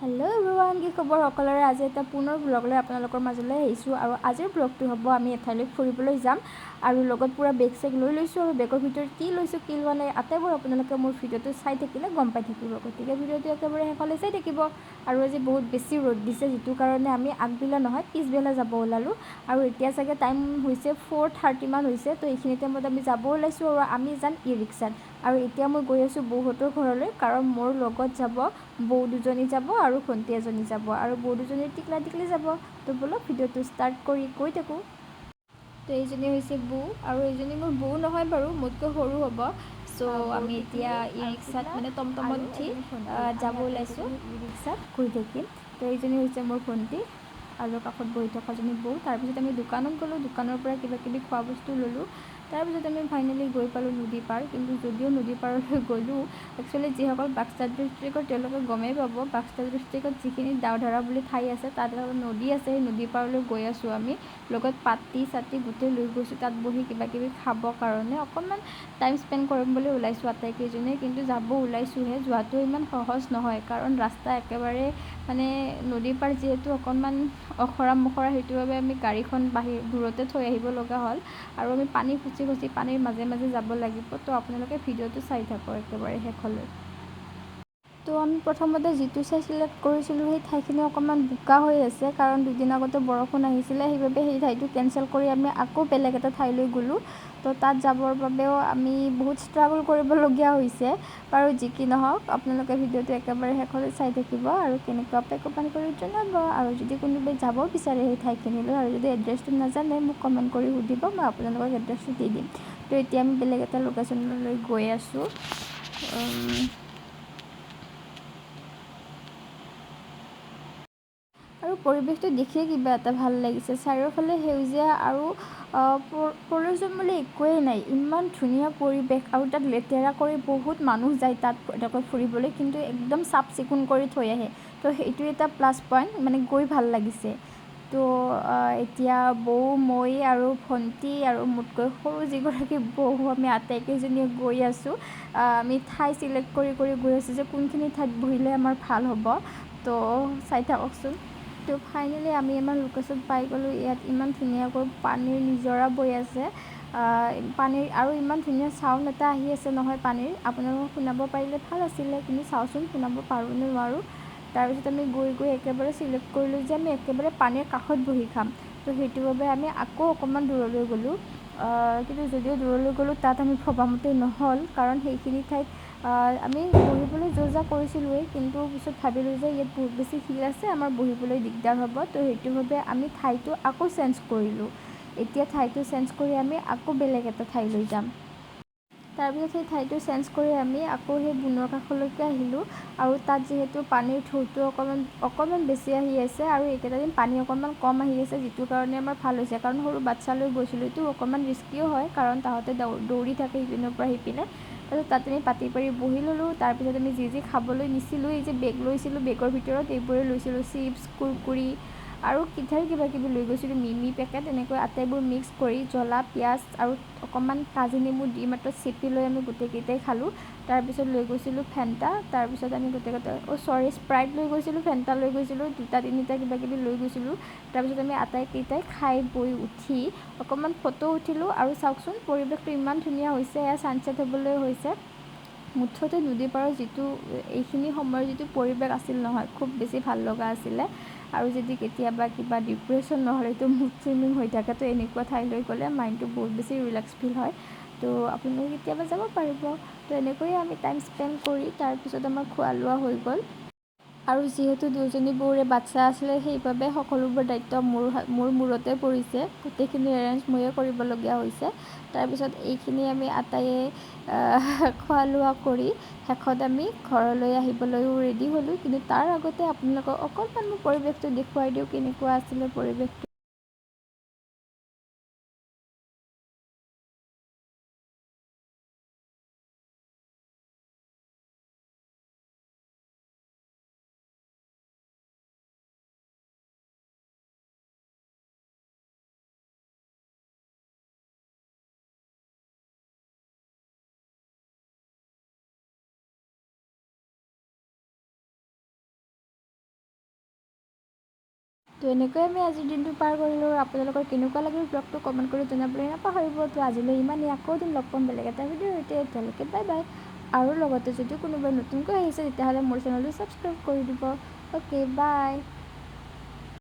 Hello' everyone, কি খবৰ সকলোৰে। আজি এটা পুনৰ ব্লগ লৈ আপোনালোকৰ মাজলৈ আহিছোঁ আৰু আজিৰ ব্লগটো হ'ব আমি এঠাইলৈ ফুৰিবলৈ যাম আৰু লগত পূৰা বেগ চেগ লৈ লৈছোঁ আৰু বেগৰ ভিতৰত কি লৈছোঁ কি লোৱা নাই আটাইবোৰ আপোনালোকে মোৰ ভিডিঅ'টো চাই থাকিলে গম পাই থাকিব। গতিকে ভিডিঅ'টো একেবাৰে শেষলৈ চাই থাকিব। আৰু আজি বহুত বেছি ৰ'দ দিছে, যিটো কাৰণে আমি আগবেলা নহয় পিছবেলা যাব ওলালোঁ আৰু এতিয়া চাগে টাইম হৈছে 4:30 মান হৈছে। তো এইখিনি টাইমত আমি যাব ওলাইছোঁ আৰু আমি যাম ই ৰিক্সাত। আৰু এতিয়া মই গৈ আছোঁ বৌহঁতৰ ঘৰলৈ, কাৰণ মোৰ লগত যাব বৌ দুজনী যাব আৰু ভণ্টি এজনী যাব আৰু বৌ দুজনীৰ টিকলা টিকলি যাব। তো ব'লক ভিডিঅ'টো ষ্টাৰ্ট কৰি গৈ থাকোঁ। তো এইজনী হৈছে বৌ আৰু এইজনী মোৰ বৌ নহয় বাৰু, মোতকৈ সৰু হ'ব। চ' আমি এতিয়া ই ৰিক্সাত মানে টমটমত উঠি যাব ওলাইছোঁ। ই ৰিক্সাত গৈ থাকিম। তো এইজনী হৈছে মোৰ ভণ্টি আৰু কাষত বহি থকাজনী বৌ। তাৰপিছত আমি দোকানত গ'লোঁ, দোকানৰ পৰা কিবা কিবি খোৱা বস্তু ল'লোঁ। তাৰপিছত আমি ফাইনেলি গৈ পালোঁ নদী পাৰ। কিন্তু যদিও নদী পাৰলৈ গ'লোঁ, একচুৱেলি যিসকল বাক্সা ডিষ্ট্ৰিক্টৰ তেওঁলোকে গমেই পাব, বাক্সা ডিষ্ট্ৰিক্টত যিখিনি দাউধাৰা বুলি ঠাই আছে তাত এটা নদী আছে। সেই নদী পাৰলৈ গৈ আছোঁ আমি, লগত পাতি চাতি গোটেই লৈ গৈছোঁ তাত বহি কিবা কিবি খাবৰ কাৰণে। অকণমান টাইম স্পেণ্ড কৰিম বুলি ওলাইছোঁ আটাইকেইজনীয়ে, কিন্তু যাব ওলাইছোঁহে। যোৱাটো ইমান সহজ নহয়, কাৰণ ৰাস্তা একেবাৰে মানে নদীৰ পাৰ যিহেতু অকণমান অখৰা মখৰা, সেইটোৰ বাবে আমি গাড়ীখন দূৰতে থৈ আহিব লগা হ'ল আৰু আমি পানী খচি খচি পানীৰ মাজে মাজে যাব লাগিব। তো আপোনালোকে ভিডিঅ'টো চাই থাকক একেবাৰে শেষলৈ। তো আমি প্ৰথমতে যিটো ঠাই ছিলেক্ট কৰিছিলোঁ সেই ঠাইখিনি অকণমান বোকা হৈ আছে, কাৰণ দুদিন আগতে বৰষুণ আহিছিলে। সেইবাবে সেই ঠাইটো কেঞ্চেল কৰি আমি আকৌ বেলেগ এটা ঠাইলৈ গ'লোঁ। তো তাত যাবৰ বাবেও আমি বহুত ষ্ট্ৰাগল কৰিবলগীয়া হৈছে। বাৰু যি কি নহওক, আপোনালোকে ভিডিঅ'টো একেবাৰে শেষলৈ চাই থাকিব আৰু কেনেকুৱা পাই কমেণ্ট কৰি জনাব। আৰু যদি কোনোবাই যাব বিচাৰে সেই ঠাইখিনিলৈ আৰু যদি এড্ৰেছটো নাজানে, মোক কমেণ্ট কৰি সুধিব, মই আপোনালোকক এড্ৰেছটো দি দিম। তো এতিয়া আমি বেলেগ এটা লোকেশ্যনলৈ গৈ আছোঁ। আৰু পৰিৱেশটো দেখিয়ে কিবা এটা ভাল লাগিছে। চাৰিওফালে সেউজীয়া আৰু পলিউশ্যন বুলি একোৱেই নাই। ইমান ধুনীয়া পৰিৱেশ আৰু তাত লেতেৰা কৰি বহুত মানুহ যায় তাত এনেকৈ ফুৰিবলৈ, কিন্তু একদম চাফ চিকুণ কৰি থৈ আহে। তো সেইটো এটা প্লাছ পইণ্ট, মানে গৈ ভাল লাগিছে। তো এতিয়া বৌ, মই আৰু ভণ্টি আৰু মোতকৈ সৰু যিগৰাকী বৌ, আমি আটাইকেইজনীয়ে গৈ আছোঁ। আমি ঠাই ছিলেক্ট কৰি কৰি গৈ আছোঁ যে কোনখিনি ঠাইত বহিলে আমাৰ ভাল হ'ব। তো চাই থাককচোন। তো ফাইনেলি আমি আমাৰ লোকেশ্যন পাই গ'লোঁ। ইয়াত ইমান ধুনীয়াকৈ পানীৰ নিজৰা বৈ আছে, পানীৰ আৰু ইমান ধুনীয়া চাউণ্ড এটা আহি আছে নহয় পানীৰ। আপোনালোকক শুনাব পাৰিলে ভাল আছিলে, কিন্তু চাওঁচোন শুনাব পাৰোঁ নে নোৱাৰোঁ। তাৰপিছত আমি গৈ গৈ একেবাৰে ছিলেক্ট কৰিলোঁ যে আমি একেবাৰে পানীৰ কাষত বহি খাম। তো সেইটোৰ বাবে আমি আকৌ অকণমান দূৰলৈ গ'লোঁ। কিন্তু যদিও দূৰলৈ গ'লোঁ, তাত আমি ভবামতে নহ'ল, কাৰণ সেইখিনি ঠাইত আমি বহিবলৈ যো জা কৰিছিলোঁৱেই, কিন্তু পিছত ভাবিলোঁ যে ইয়াত বহুত বেছি শিল আছে, আমাৰ বহিবলৈ দিগদাৰ হ'ব। তো সেইটোৰ বাবে আমি ঠাইটো আকৌ চেঞ্জ কৰিলোঁ। এতিয়া ঠাইটো চেঞ্জ কৰি আমি আকৌ বেলেগ এটা ঠাইলৈ যাম। তাৰপিছত সেই ঠাইটো চেঞ্জ কৰি আমি আকৌ সেই বুনৰ কাষলৈকে আহিলোঁ। আৰু তাত যিহেতু পানীৰ ঢৌটো অকণমান বেছি আহি আছে আৰু এইকেইটা দিন পানী অকণমান কম আহি আছে, যিটোৰ কাৰণে আমাৰ ভাল হৈছে। কাৰণ সৰু বাচ্ছা লৈ গৈছিলোঁ, এইটো অকণমান ৰিস্কিও হয়, কাৰণ তাহাঁতে দৌৰি থাকে ইপিনৰ পৰা সিপিনে। তাৰপিছত তাত আমি পাতি পাৰি বহি ল'লোঁ। তাৰপিছত আমি যি খাবলৈ নিছিলোঁ, এই যে বেগ লৈছিলোঁ, বেগৰ ভিতৰত এইবোৰে লৈছিলোঁ, চিপছ, কুৰকুৰি আৰু কিবা কিবি লৈ গৈছিলোঁ, মিমি পেকেট, এনেকৈ আটাইবোৰ মিক্স কৰি জ্বলা পিঁয়াজ আৰু অকণমান কাজি নেমু দি মাত্ৰ চেপি লৈ আমি গোটেইকেইটাই খালোঁ। তাৰপিছত লৈ গৈছিলোঁ ফেণ্টা। তাৰপিছত আমি স্প্ৰাইট লৈ গৈছিলোঁ, ফেণ্টা লৈ গৈছিলোঁ, 2টা 3টা কিবা কিবি লৈ গৈছিলোঁ। তাৰপিছত আমি আটাইকেইটাই খাই বৈ উঠি অকণমান ফটো উঠিলোঁ। আৰু চাওকচোন পৰিৱেশটো ইমান ধুনীয়া হৈছে, এয়া ছানছেট হ'বলৈ হৈছে। মুঠতে নদী পাৰৰ যিটো এইখিনি সময়ৰ যিটো পৰিৱেশ আছিল নহয়, খুব বেছি ভাল লগা আছিলে। আৰু যদি কেতিয়াবা কিবা ডিপ্ৰেশ্যন নহ'লেতো মুড চুইমিং হৈ থাকে, তো এনেকুৱা ঠাইলৈ গ'লে মাইণ্ডটো বহুত বেছি ৰিলেক্স ফিল হয়। তো আপোনালোকে কেতিয়াবা যাব পাৰিব। তো এনেকৈয়ে আমি টাইম স্পেণ্ড কৰি তাৰপিছত আমাৰ খোৱা লোৱা হৈ গ'ল। আৰু যিহেতু দুয়োজনী বৌৰে বাচ্ছা আছিলে, সেইবাবে সকলোবোৰ দায়িত্ব মোৰ মূৰতে পৰিছে। গোটেইখিনি এৰেঞ্জ ময়ে কৰিবলগীয়া হৈছে। তাৰপিছত এইখিনি আমি আটাইয়ে খোৱা লোৱা কৰি শেষত আমি ঘৰলৈ আহিবলৈও ৰেডি হ'লোঁ। কিন্তু তাৰ আগতে আপোনালোকক অকণমান মোৰ পৰিৱেশটো দেখুৱাই দিওঁ, কেনেকুৱা আছিলে পৰিৱেশটো। তো এনেকৈ আমি আজিৰ দিনটো পাৰ কৰিলোঁ। আপোনালোকৰ কেনেকুৱা লাগিল ব্লগটো কমেণ্ট কৰি জনাবলৈ নাপাহৰিব। তো আজিলৈ ইমানেই, আকৌ এদিন লগ পাম বেলেগ এটা ভিডিঅ'ৰ সৈতে। এতিয়ালৈকে বাই বাই। আৰু লগতে যদি কোনোবাই নতুনকৈ আহিছে তেতিয়াহ'লে মোৰ চেনেলটো ছাবস্ক্ৰাইব কৰি দিব। Okay bye.